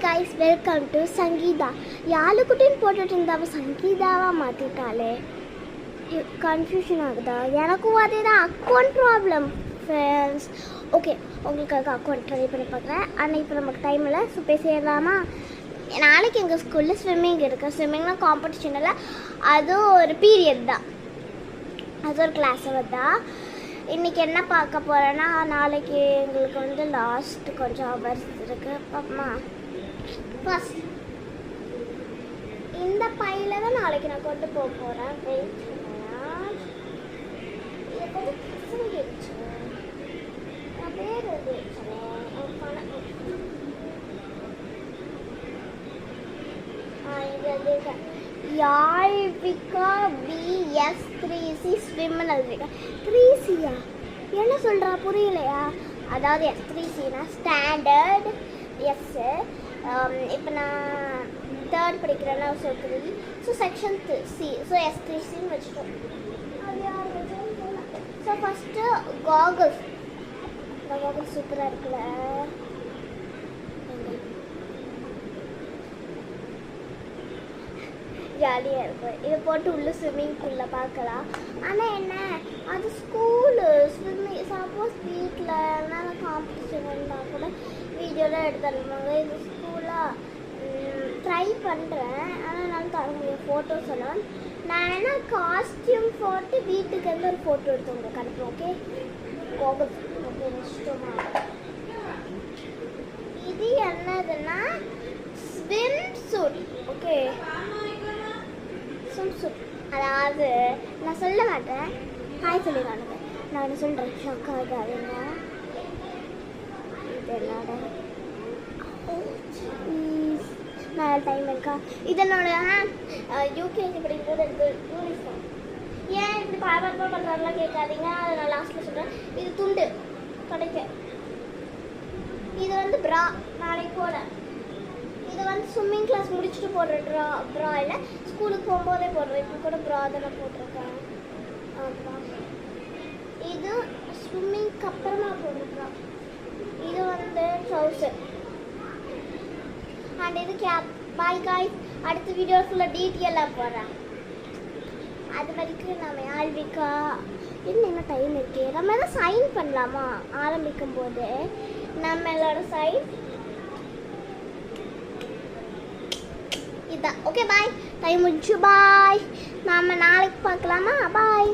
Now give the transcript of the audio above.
guys, welcome to Sangeeta. யாளுக்குட்டின் போட்டுட்டு இருந்தவ சங்கீதாவா மாத்திட்டாலே confusion ஆகுதா? எனக்கும் அதே தான் அக்கௌண்ட் ப்ராப்ளம் ஃப்ரெண்ட்ஸ். ஓகே, உங்களுக்காக அக்கௌண்ட் ட்ரை பண்ணி பார்க்குறேன். ஆனால் இப்போ நமக்கு டைம் இல்லை. ஸோ பேசிடலாமா? நாளைக்கு எங்கள் ஸ்கூலில் ஸ்விம்மிங் இருக்குது. ஸ்விம்மிங்னா காம்படிஷன் இல்லை, அதுவும் ஒரு பீரியட் தான், அது ஒரு கிளாஸ் தான். இன்றைக்கி என்ன பார்க்க போகிறேன்னா, நாளைக்கு எங்களுக்கு வந்து லாஸ்ட் கொஞ்சம் ஹவர்ஸ் இருக்குது. பாப்பமா, ஃபஸ்ட் இந்த பையில தான் நாளைக்கு நான் கொண்டு போக போகிறேன். வெயிட் இது கொஞ்சம் பசங்கிடுச்சு. நான் பேர் எழுதியிருக்கேன். யாழ்விகா BS3C ஸ்விம்னு எழுதியிருக்கேன். 3Cயா? என்ன சொல்கிறா புரியலையா? அதாவது S3Cனா ஸ்டாண்டர்ட் எஸ்ஸு. இப்போ நான் தேர்ட் படிக்கிறேன்னா so 3, so section C, so S3Cன்னு வச்சுட்டோம். அது யார் வச்சோம்? ஸோ ஃபஸ்ட்டு காகல்ஸ். இந்த காகல்ஸ் சூப்பராக இருக்குல்ல, ஜாலியாக இருக்கும். இதை போட்டு உள்ளே ஸ்விம்மிங் பூலில் பார்க்கலாம். ஆனால் என்ன, அது ஸ்கூலு ஸ்விம்மிங். சப்போஸ் வீட்டில் என்ன காம்படிஷன் இருந்தால் கூட வீடியோலாம் எடுத்து அனுப்புவாங்க. இது ஸ்கூலாக ட்ரை பண்ணுறேன், ஆனால் என்னால் தர முடியும் ஃபோட்டோஸ் எல்லாம். நான் என்ன காஸ்டியூம் போட்டு வீட்டுக்கு வந்து ஒரு ஃபோட்டோ எடுத்து உங்களுக்கு அனுப்புவேன். ஓகே, ஓகே இஷ்டமா. இது என்னதுன்னா ஸ்விம் சூட். ஓகே, அதாவது நான் சொல்ல மாட்டேன், ஹாய் சொல்லி காணுங்க. நான் ஒன்று சொல்கிறேன், ஷாக்காகாதீங்க. இது என்னோட நான் டைம் இருக்கா? இதனோட யூகேஜி படிக்கும்போது எனக்கு யூனிஃபார்ம். ஏன் இப்படி பரபரப்பாக பண்ணுறாங்கலாம் கேட்காதீங்க, அதை நான் லாஸ்ட்டில் சொல்கிறேன். இது துண்டு கிடைக்க. இது வந்து ப்ரா, நாளைக்கு போட. இது வந்து ஸ்விம்மிங் கிளாஸ் முடிச்சுட்டு போடுற ப்ரா இல்லை, ஸ்கூலுக்கு போகும்போதே போடுறேன். இப்போ கூட ப்ரா தானே போட்டிருக்கேன். இது ஸ்விம்மிங்க்கு அப்புறமா போடுற ப்ரா. இது வந்து ட்ரௌசர் அண்ட் இது கேப். பாய் காய்ஸ், அடுத்த வீடியோ ஃபுல்லாக டீட்டெயிலாக போடுறேன். அது வரைக்கும் நம்ம யாழ்விகா என்ன டைம் இருக்கு, நம்ம எதாவது சைன் பண்ணலாமா? ஆரம்பிக்கும் போது நம்மளோட சைன் இதான். ஓகே பாய், டைம் முடிச்சு. பாய், நாம நாளைக்கு பார்க்கலாமா? பாய்.